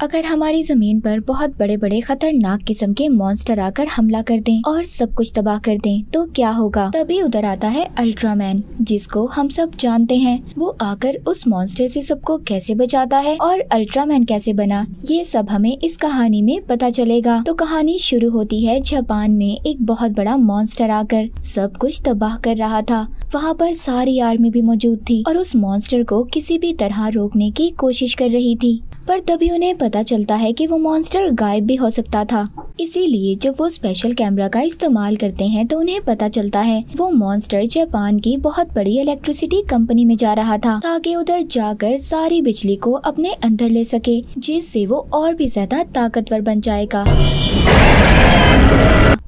अगर हमारी जमीन पर बहुत बड़े बड़े खतरनाक किस्म के मॉन्स्टर आकर हमला कर दें और सब कुछ तबाह कर दें तो क्या होगा। तभी उधर आता है अल्ट्रामैन, जिसको हम सब जानते हैं। वो आकर उस मॉन्स्टर से सबको कैसे बचाता है और अल्ट्रामैन कैसे बना, ये सब हमें इस कहानी में पता चलेगा। तो कहानी शुरू होती है जापान में एक बहुत बड़ा मॉन्स्टर आकर सब कुछ तबाह कर रहा था। वहाँ पर सारी आर्मी भी मौजूद थी और उस मॉन्स्टर को किसी भी तरह रोकने की कोशिश कर रही थी। पर तभी उन्हें पता चलता है कि वो मॉन्स्टर गायब भी हो सकता था। इसीलिए जब वो स्पेशल कैमरा का इस्तेमाल करते हैं तो उन्हें पता चलता है वो मॉन्स्टर जापान की बहुत बड़ी इलेक्ट्रिसिटी कंपनी में जा रहा था, ताकि उधर जाकर सारी बिजली को अपने अंदर ले सके, जिससे वो और भी ज्यादा ताकतवर बन जाएगा।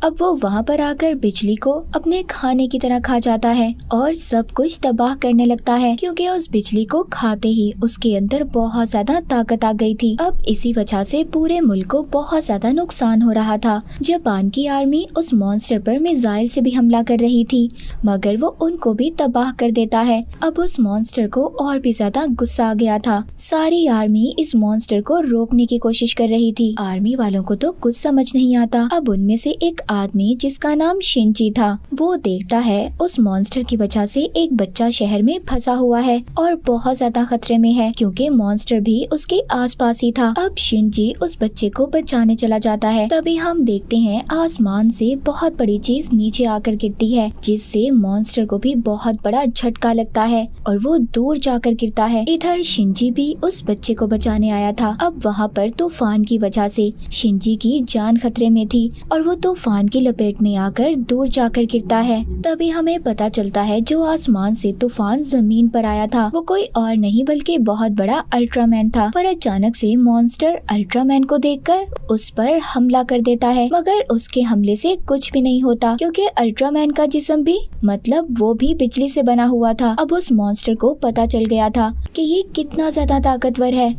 अब वो वहाँ पर आकर बिजली को अपने खाने की तरह खा जाता है और सब कुछ तबाह करने लगता है, क्योंकि उस बिजली को खाते ही उसके अंदर बहुत ज्यादा ताकत आ गई थी। अब इसी वजह से पूरे मुल्क को बहुत ज्यादा नुकसान हो रहा था। जापान की आर्मी उस मॉन्स्टर पर मिसाइल से भी हमला कर रही थी, मगर वो उनको भी तबाह कर देता है। अब उस मॉन्स्टर को और भी ज्यादा गुस्सा आ गया था। सारी आर्मी इस मॉन्स्टर को रोकने की कोशिश कर रही थी। आर्मी वालों को तो कुछ समझ नहीं आता। अब उनमें से एक आदमी जिसका नाम शिनजी था, वो देखता है उस मॉन्स्टर की वजह से एक बच्चा शहर में फंसा हुआ है और बहुत ज्यादा खतरे में है, क्योंकि मॉन्स्टर भी उसके आसपास ही था। अब शिनजी उस बच्चे को बचाने चला जाता है। तभी हम देखते हैं आसमान से बहुत बड़ी चीज नीचे आकर गिरती है, जिससे मॉन्स्टर को भी बहुत बड़ा झटका लगता है और वो दूर जाकर गिरता है। इधर शिनजी भी उस बच्चे को बचाने आया था। अब वहाँ पर तूफान की वजह से शिनजी की जान खतरे में थी और वो तूफान की लपेट में आकर दूर जाकर गिरता है। तभी हमें पता चलता है जो आसमान से तूफान जमीन पर आया था वो कोई और नहीं बल्कि बहुत बड़ा अल्ट्रामैन था। पर अचानक से मॉन्स्टर अल्ट्रामैन को देखकर उस पर हमला कर देता है, मगर उसके हमले से कुछ भी नहीं होता, क्योंकि अल्ट्रामैन का जिस्म भी मतलब वो भी बिजली से बना हुआ था। अब उस मॉन्स्टर को पता चल गया था कि ये कितना ज्यादा ताकतवर है,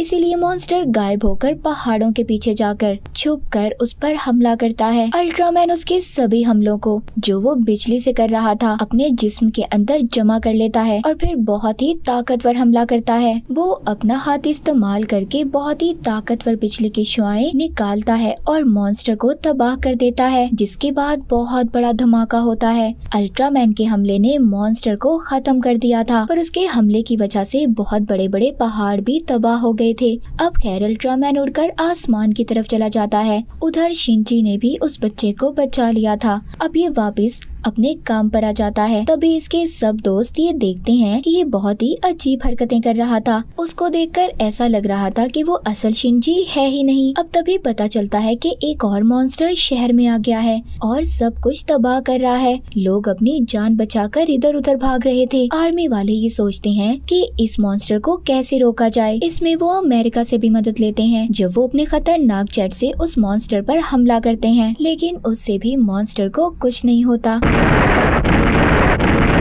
इसीलिए मॉन्स्टर गायब होकर पहाड़ों के पीछे जाकर छुपकर उस पर हमला करता है। अल्ट्रामैन उसके सभी हमलों को जो वो बिजली से कर रहा था अपने जिस्म के अंदर जमा कर लेता है और फिर बहुत ही ताकतवर हमला करता है। वो अपना हाथ इस्तेमाल करके बहुत ही ताकतवर बिजली की शुआएं निकालता है और मॉन्स्टर को तबाह कर देता है, जिसके बाद बहुत बड़ा धमाका होता है। अल्ट्रामैन के हमले ने मॉन्स्टर को खत्म कर दिया था, पर उसके हमले की वजह से बहुत बड़े बड़े पहाड़ भी तबाह हो गए थे। अब खैर अल्ट्रामैन उड़कर आसमान की तरफ चला जाता है। उधर शिनजी ने भी उस बच्चे को बचा लिया था। अब ये वापस अपने काम पर आ जाता है। तभी इसके सब दोस्त ये देखते हैं कि ये बहुत ही अजीब हरकतें कर रहा था। उसको देखकर ऐसा लग रहा था कि वो असल शिनजी है ही नहीं। अब तभी पता चलता है कि एक और मॉन्स्टर शहर में आ गया है और सब कुछ तबाह कर रहा है। लोग अपनी जान बचाकर इधर उधर भाग रहे थे। आर्मी वाले ये सोचते हैं कि इस मॉन्स्टर को कैसे रोका जाए। इसमें वो अमेरिका से भी मदद लेते हैं, जब वो अपने खतरनाक जेट से उस मॉन्स्टर पर हमला करते हैं, लेकिन उससे भी मॉन्स्टर को कुछ नहीं होता,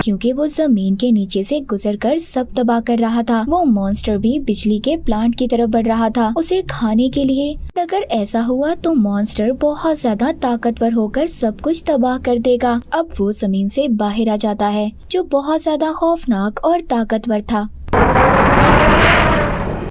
क्योंकि वो जमीन के नीचे से गुजरकर सब तबाह कर रहा था। वो मॉन्स्टर भी बिजली के प्लांट की तरफ बढ़ रहा था उसे खाने के लिए। अगर ऐसा हुआ तो मॉन्स्टर बहुत ज्यादा ताकतवर होकर सब कुछ तबाह कर देगा। अब वो जमीन से बाहर आ जाता है, जो बहुत ज्यादा खौफनाक और ताकतवर था।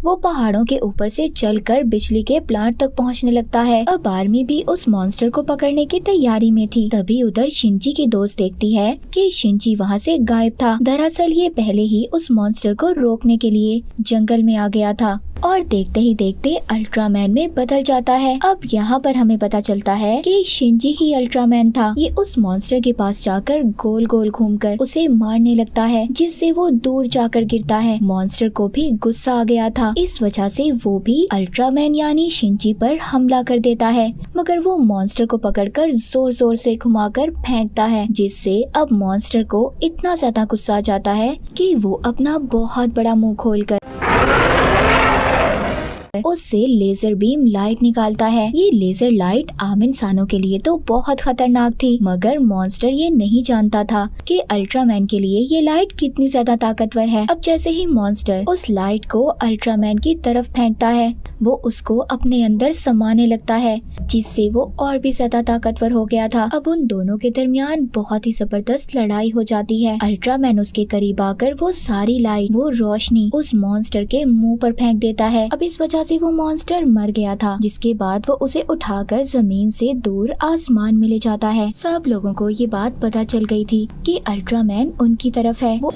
वो पहाड़ों के ऊपर से चलकर बिजली के प्लांट तक पहुंचने लगता है। अब आर्मी भी उस मॉन्स्टर को पकड़ने की तैयारी में थी। तभी उधर शिनजी की दोस्त देखती है कि शिनजी वहां से गायब था। दरअसल ये पहले ही उस मॉन्स्टर को रोकने के लिए जंगल में आ गया था और देखते ही देखते अल्ट्रामैन में बदल जाता है। अब यहाँ पर हमें पता चलता है कि शिनजी ही अल्ट्रामैन था। ये उस मॉन्स्टर के पास जाकर गोल गोल घूमकर उसे मारने लगता है, जिससे वो दूर जाकर गिरता है। मॉन्स्टर को भी गुस्सा आ गया था, इस वजह से वो भी अल्ट्रामैन यानी शिनजी पर हमला कर देता है, मगर वो मॉन्स्टर को पकड़कर जोर जोर से घुमाकर फेंकता है, जिससे अब मॉन्स्टर को इतना ज्यादा गुस्सा आ जाता है कि वो अपना बहुत बड़ा मुंह खोलकर उससे लेजर बीम लाइट निकालता है। ये लेजर लाइट आम इंसानों के लिए तो बहुत खतरनाक थी, मगर मॉन्स्टर ये नहीं जानता था कि अल्ट्रामैन के लिए ये लाइट कितनी ज्यादा ताकतवर है। अब जैसे ही मॉन्स्टर उस लाइट को अल्ट्रामैन की तरफ फेंकता है, वो उसको अपने अंदर समाने लगता है, जिससे वो और भी ज्यादा ताकतवर हो गया था। अब उन दोनों के दरमियान बहुत ही जबरदस्त लड़ाई हो जाती है। अल्ट्रामैन उसके करीब आकर वो सारी लाइट, वो रोशनी उस मॉन्स्टर के मुंह पर फेंक देता है। अब इस वजह से वो मॉन्स्टर मर गया था, जिसके बाद वो उसे उठाकर जमीन से दूर आसमान में ले जाता है। सब लोगों को ये बात पता चल गई थी कि अल्ट्रामैन उनकी तरफ है, वो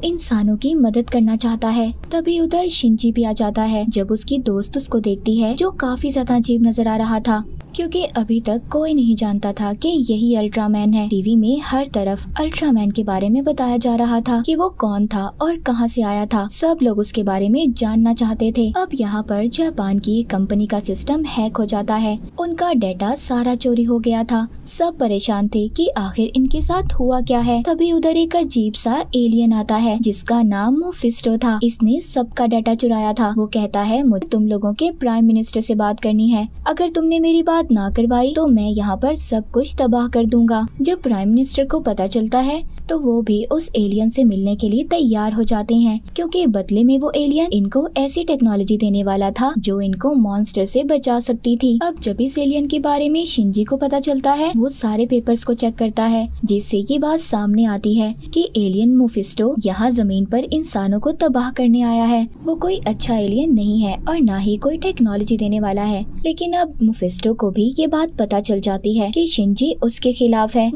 इंसानों की मदद करना चाहता है। तभी उधर शिंजी भी आ जाता है। जब उसकी दोस्त उसको देखती है, जो काफी ज्यादा अजीब नजर आ रहा था, क्योंकि अभी तक कोई नहीं जानता था कि यही अल्ट्रामैन है। टीवी में हर तरफ अल्ट्रामैन के बारे में बताया जा रहा था कि वो कौन था और कहां से आया था। सब लोग उसके बारे में जानना चाहते थे। अब यहाँ पर जापान की एक कंपनी का सिस्टम हैक हो जाता है, उनका डेटा सारा चोरी हो गया था। सब परेशान थे कि आखिर इनके साथ हुआ क्या है। तभी उधर एक अजीब सा एलियन आता है, जिसका नाम मुफिस्टो था। इसने सबका डाटा चुराया था। वो कहता है, मुझे तुम लोगों के प्राइम मिनिस्टर से बात करनी है, अगर तुमने मेरी बात ना करवाई तो मैं यहाँ पर सब कुछ तबाह कर दूंगा। जब प्राइम मिनिस्टर को पता चलता है तो वो भी उस एलियन से मिलने के लिए तैयार हो जाते हैं, क्योंकि बदले में वो एलियन इनको ऐसी टेक्नोलॉजी देने वाला था जो इनको मॉन्स्टर से बचा सकती थी। अब जब इस एलियन के बारे में शिंजी को पता चलता है, वो सारे पेपर्स को चेक करता है, जिससे ये बात सामने आती है कि एलियन मुफिस्टो यहाँ जमीन पर इंसानों को तबाह करने आया है। वो कोई अच्छा एलियन नहीं है और ना ही कोई टेक्नोलॉजी देने वाला है। लेकिन अब मुफिस्टो को भी ये बात पता चल जाती है कि शिंजी उसके खिलाफ है।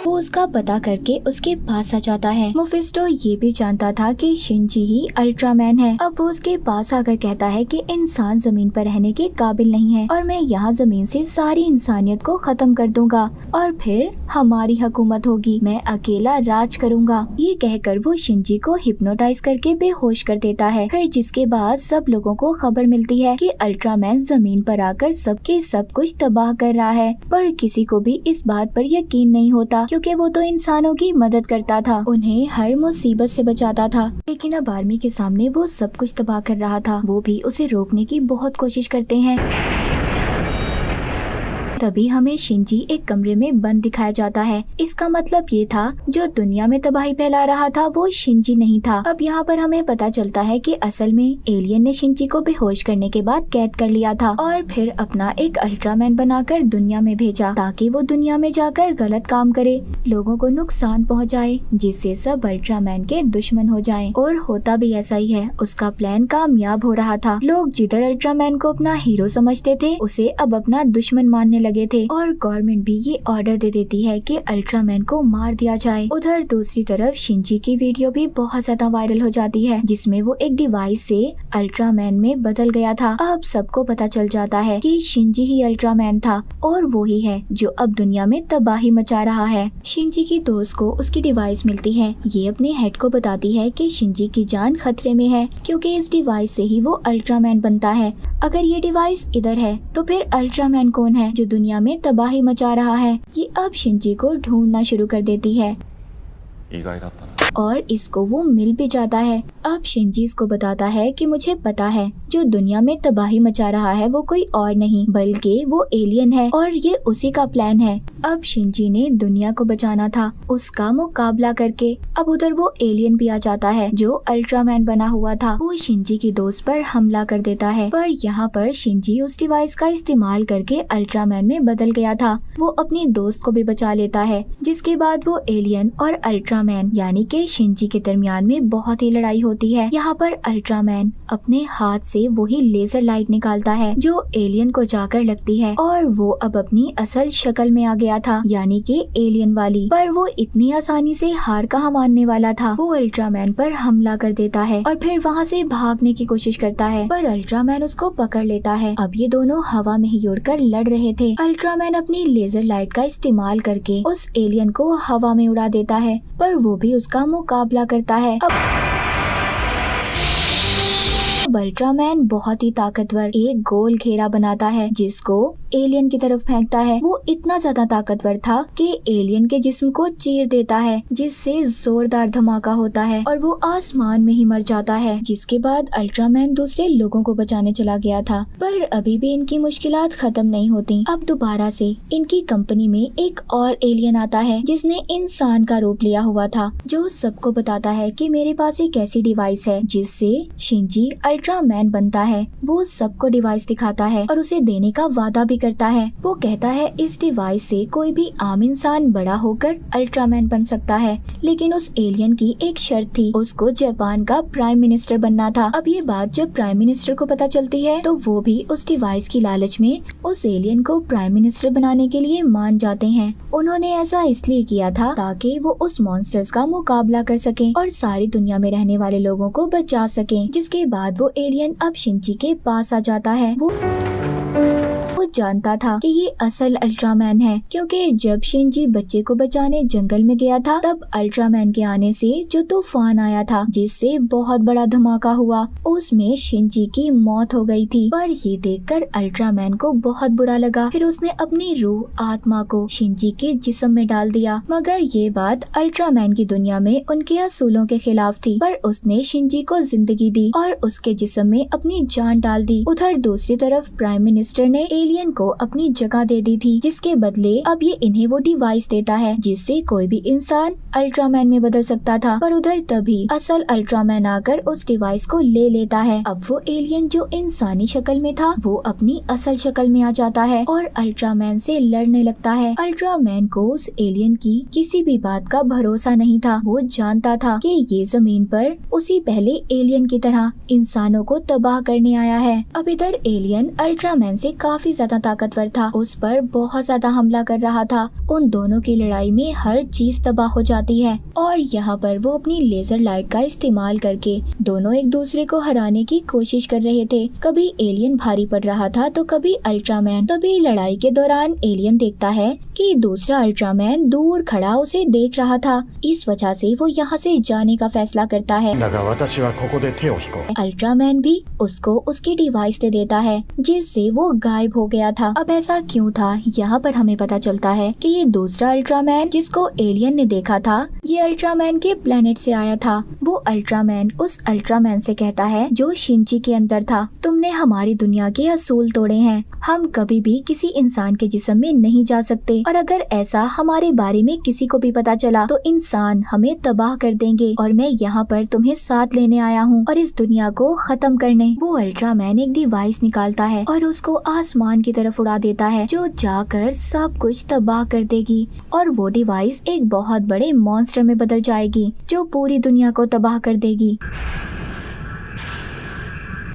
वो उसका पता करके उसके पास आ जाता है। मुफिस्टो ये भी जानता था कि शिंजी ही अल्ट्रामैन है। अब वो उसके पास आकर कहता है कि इंसान जमीन पर रहने के काबिल नहीं है और मैं यहाँ जमीन से सारी इंसानियत को खत्म कर दूंगा और फिर हमारी हुकूमत होगी, मैं अकेला राज करूंगा। ये कहकर वो शिंजी को हिप्नोटाइज करके बेहोश कर देता है। फिर जिसके बाद सब लोगों को खबर मिलती है कि अल्ट्रामैन जमीन पर आकर सबके सब कुछ तबाह कर रहा है, पर किसी को भी इस बात पर यकीन नहीं होता, क्योंकि वो तो इंसानों की मदद करता था, उन्हें हर मुसीबत से बचाता था। लेकिन अब आर्मी के सामने वो सब कुछ तबाह कर रहा था। वो भी उसे रोकने की बहुत कोशिश करते हैं। तभी हमें शिंजी एक कमरे में बंद दिखाया जाता है। इसका मतलब ये था, जो दुनिया में तबाही फैला रहा था वो शिंजी नहीं था। अब यहाँ पर हमें पता चलता है कि असल में एलियन ने शिंजी को बेहोश करने के बाद कैद कर लिया था और फिर अपना एक अल्ट्रामैन बनाकर दुनिया में भेजा, ताकि वो दुनिया में जाकर गलत काम करे, लोगों को नुकसान पहुँचाए, जिससे सब अल्ट्रामैन के दुश्मन हो जाएं। और होता भी ऐसा ही है, उसका प्लान कामयाब हो रहा था। लोग जिधर अल्ट्रामैन को अपना हीरो समझते थे, उसे अब अपना दुश्मन मानने लगे थे और गवर्नमेंट भी ये ऑर्डर दे देती है कि अल्ट्रामैन को मार दिया जाए। उधर दूसरी तरफ शिंजी की वीडियो भी बहुत ज्यादा वायरल हो जाती है, जिसमें वो एक डिवाइस से अल्ट्रामैन में बदल गया था। अब सबको पता चल जाता है कि शिंजी ही अल्ट्रामैन था और वो ही है जो अब दुनिया में तबाही मचा रहा है। शिंजी की दोस्त को उसकी डिवाइस मिलती है। ये अपने हेड को बताती है कि शिंजी की जान खतरे में है, क्योंकि इस डिवाइस से ही वो अल्ट्रामैन बनता है। अगर ये डिवाइस इधर है तो फिर अल्ट्रामैन कौन है जो दुनिया में तबाही मचा रहा है? ये अब शिंजी को ढूंढना शुरू कर देती है और इसको वो मिल भी जाता है। अब शिंजी इसको बताता है कि मुझे पता है, जो दुनिया में तबाही मचा रहा है वो कोई और नहीं बल्कि वो एलियन है और ये उसी का प्लान है। अब शिंजी ने दुनिया को बचाना था, उसका मुकाबला करके। अब उधर वो एलियन भी आ जाता है जो अल्ट्रामैन बना हुआ था। वो शिंजी की दोस्त पर हमला कर देता है, पर यहाँ पर शिंजी उस डिवाइस का इस्तेमाल करके अल्ट्रामैन में बदल गया था। वो अपनी दोस्त को भी बचा लेता है, जिसके बाद वो एलियन और अल्ट्रामैन यानी कि शिंजी के दरमियान में बहुत ही लड़ाई होती है। यहाँ पर अल्ट्रामैन अपने हाथ से वही लेजर लाइट निकालता है जो एलियन को जाकर लगती है और वो अब अपनी असल शक्ल में आ गया था, यानी कि एलियन वाली। पर वो इतनी आसानी से हार कहाँ मानने वाला था। वो अल्ट्रामैन पर हमला कर देता है और फिर वहाँ से भागने की कोशिश करता है, पर अल्ट्रामैन उसको पकड़ लेता है। अब ये दोनों हवा में ही उड़कर लड़ रहे थे। अल्ट्रामैन अपनी लेजर लाइट का इस्तेमाल करके उस एलियन को हवा में उड़ा देता है, पर वो भी उसका मुकाबला करता है। अब अल्ट्रामैन बहुत ही ताकतवर एक गोल घेरा बनाता है, जिसको एलियन की तरफ फेंकता है। वो इतना ज्यादा ताकतवर था कि एलियन के जिस्म को चीर देता है, जिससे जोरदार धमाका होता है और वो आसमान में ही मर जाता है। जिसके बाद अल्ट्रामैन दूसरे लोगों को बचाने चला गया था, पर अभी भी इनकी मुश्किलात खत्म नहीं होती। अब दोबारा से इनकी कंपनी में एक और एलियन आता है जिसने इंसान का रूप लिया हुआ था, जो सबको बताता है कि मेरे पास एक ऐसी डिवाइस है जिससे शिंजी अल्ट्रामैन बनता है। वो सबको डिवाइस दिखाता है और उसे देने का वादा भी करता है। वो कहता है इस डिवाइस से कोई भी आम इंसान बड़ा होकर अल्ट्रामैन बन सकता है, लेकिन उस एलियन की एक शर्त थी, उसको जापान का प्राइम मिनिस्टर बनना था। अब ये बात जब प्राइम मिनिस्टर को पता चलती है तो वो भी उस डिवाइस की लालच में उस एलियन को प्राइम मिनिस्टर बनाने के लिए मान जाते हैं। उन्होंने ऐसा इसलिए किया था ताकि वो उस मॉन्स्टर्स का मुकाबला कर सकें और सारी दुनिया में रहने वाले लोगों को बचा सकें। जिसके बाद वो एलियन अब शिंजी के पास आ जाता है। वो जानता था कि ये असल अल्ट्रामैन है, क्योंकि जब शिंजी बच्चे को बचाने जंगल में गया था तब अल्ट्रामैन के आने से जो तूफान आया था जिससे बहुत बड़ा धमाका हुआ, उसमें शिंजी की मौत हो गई थी। पर ये देखकर अल्ट्रामैन को बहुत बुरा लगा। फिर उसने अपनी रूह आत्मा को शिंजी के जिस्म में डाल दिया। मगर ये बात अल्ट्रामैन की दुनिया में उनके असूलों के खिलाफ थी, पर उसने शिंजी को जिंदगी दी और उसके जिस्म में अपनी जान डाल दी। उधर दूसरी तरफ प्राइम मिनिस्टर ने एलियन को अपनी जगह दे दी थी, जिसके बदले अब ये इन्हें वो डिवाइस देता है जिससे कोई भी इंसान अल्ट्रामैन में बदल सकता था। पर उधर तभी असल अल्ट्रामैन आकर उस डिवाइस को ले लेता है। अब वो एलियन जो इंसानी शक्ल में था वो अपनी असल शक्ल में आ जाता है और अल्ट्रामैन से लड़ने लगता है। अल्ट्रामैन को उस एलियन की किसी भी बात का भरोसा नहीं था। वो जानता था कि ये जमीन पर उसी पहले एलियन की तरह इंसानों को तबाह करने आया है। अब इधर एलियन अल्ट्रामैन से काफी ज्यादा ताकतवर था, उस पर बहुत ज्यादा हमला कर रहा था। उन दोनों की लड़ाई में हर चीज तबाह हो जाती है और यहाँ पर वो अपनी लेजर लाइट का इस्तेमाल करके दोनों एक दूसरे को हराने की कोशिश कर रहे थे। कभी एलियन भारी पड़ रहा था तो कभी अल्ट्रामैन। तभी लड़ाई के दौरान एलियन देखता है कि दूसरा अल्ट्रामैन दूर खड़ा उसे देख रहा था। इस वजह से वो यहाँ से जाने का फैसला करता है। अल्ट्रामैन भी उसको उसकी डिवाइस दे देता है, जिससे वो गायब हो गया था। अब ऐसा क्यों था, यहाँ पर हमें पता चलता है कि ये दूसरा अल्ट्रामैन जिसको एलियन ने देखा था, ये अल्ट्रामैन के प्लेनेट से आया था। वो अल्ट्रामैन उस अल्ट्रामैन से कहता है जो शिंजी के अंदर था, तुमने हमारी दुनिया के असूल तोड़े हैं। हम कभी भी किसी इंसान के जिस्म में नहीं जा सकते, और अगर ऐसा हमारे बारे में किसी को भी पता चला तो इंसान हमें तबाह कर देंगे, और मैं यहाँ पर तुम्हें साथ लेने आया हूँ और इस दुनिया को खत्म करने। वो अल्ट्रामैन एक डिवाइस निकालता है और उसको आसमान की तरफ उड़ा देता है, जो जाकर सब कुछ तबाह कर देगी, और वो डिवाइस एक बहुत बड़े मॉन्स्टर में बदल जाएगी जो पूरी दुनिया को तबाह कर देगी।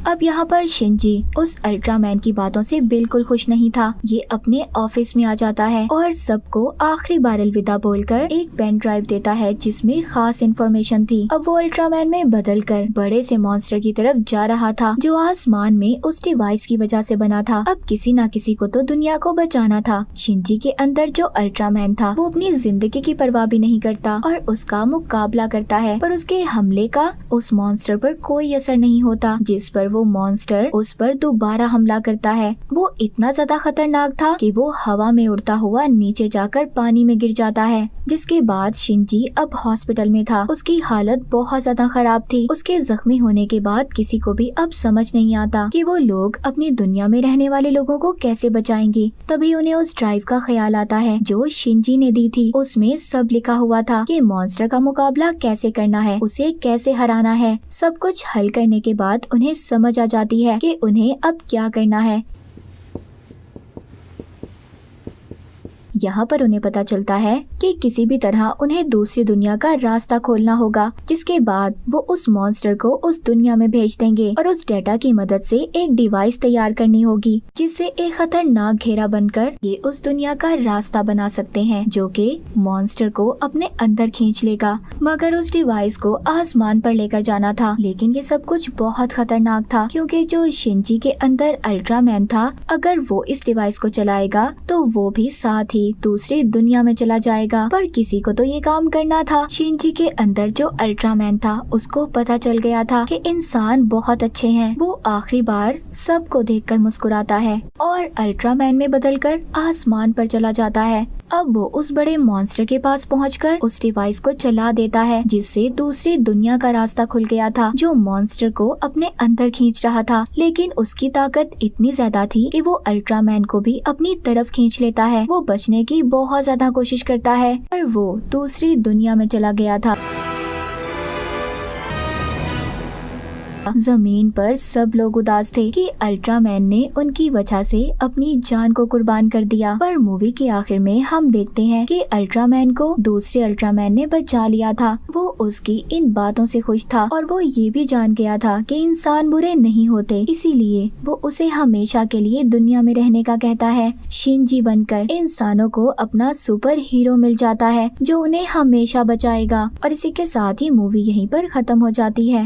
अब यहाँ पर शिंजी उस अल्ट्रामैन की बातों से बिल्कुल खुश नहीं था। ये अपने ऑफिस में आ जाता है और सबको आखिरी बार अलविदा बोलकर एक पेन ड्राइव देता है जिसमें खास इन्फॉर्मेशन थी। अब वो अल्ट्रामैन में बदलकर बड़े से मॉन्स्टर की तरफ जा रहा था जो आसमान में उस डिवाइस की वजह से बना था। अब किसी न किसी को तो दुनिया को बचाना था। शिंजी के अंदर जो अल्ट्रामैन था वो अपनी जिंदगी की परवाह भी नहीं करता और उसका मुकाबला करता है, पर उसके हमले का उस मॉन्स्टर पर कोई असर नहीं होता, जिस पर वो मॉन्स्टर उस पर दोबारा हमला करता है। वो इतना ज्यादा खतरनाक था कि वो हवा में उड़ता हुआ नीचे जाकर पानी में गिर जाता है। जिसके बाद शिंजी अब हॉस्पिटल में था। उसकी हालत बहुत ज्यादा खराब थी। उसके जख्मी होने के बाद किसी को भी अब समझ नहीं आता कि वो लोग अपनी दुनिया में रहने वाले लोगों को कैसे बचाएंगे। तभी उन्हें उस ड्राइव का ख्याल आता है जो शिंजी ने दी थी। उसमें सब लिखा हुआ था कि मॉन्स्टर का मुकाबला कैसे करना है, उसे कैसे हराना है। सब कुछ हल करने के बाद उन्हें समझ आ जाती है कि उन्हें अब क्या करना है। यहाँ पर उन्हें पता चलता है कि किसी भी तरह उन्हें दूसरी दुनिया का रास्ता खोलना होगा, जिसके बाद वो उस मॉन्स्टर को उस दुनिया में भेज देंगे और उस डेटा की मदद से एक डिवाइस तैयार करनी होगी जिससे एक खतरनाक घेरा बनकर ये उस दुनिया का रास्ता बना सकते हैं जो कि मॉन्स्टर को अपने अंदर खींच लेगा। मगर उस डिवाइस को आसमान पर लेकर जाना था, लेकिन ये सब कुछ बहुत खतरनाक था क्योंकि जो शिंजी के अंदर अल्ट्रामैन था, अगर वो इस डिवाइस को चलाएगा तो वो भी साथ ही दूसरी दुनिया में चला जाएगा। पर किसी को तो ये काम करना था। शिनजी के अंदर जो अल्ट्रामैन था उसको पता चल गया था कि इंसान बहुत अच्छे हैं। वो आखिरी बार सबको देखकर मुस्कुराता है और अल्ट्रामैन में बदलकर आसमान पर चला जाता है। अब वो उस बड़े मॉन्स्टर के पास पहुंचकर उस डिवाइस को चला देता है, जिससे दूसरी दुनिया का रास्ता खुल गया था, जो मॉन्स्टर को अपने अंदर खींच रहा था। लेकिन उसकी ताकत इतनी ज्यादा थी कि वो अल्ट्रामैन को भी अपनी तरफ खींच लेता है। वो बचने की बहुत ज्यादा कोशिश करता है, पर वो दूसरी दुनिया में चला गया था। जमीन पर सब लोग उदास थे कि अल्ट्रामैन ने उनकी वजह से अपनी जान को कुर्बान कर दिया। पर मूवी के आखिर में हम देखते हैं कि अल्ट्रामैन को दूसरे अल्ट्रामैन ने बचा लिया था। वो उसकी इन बातों से खुश था और वो ये भी जान गया था कि इंसान बुरे नहीं होते, इसीलिए वो उसे हमेशा के लिए दुनिया में रहने का कहता है। शिनजी बनकर इंसानों को अपना सुपर हीरो मिल जाता है, जो उन्हें हमेशा बचाएगा। और इसी के साथ ही मूवी यहीं पर खत्म हो जाती है।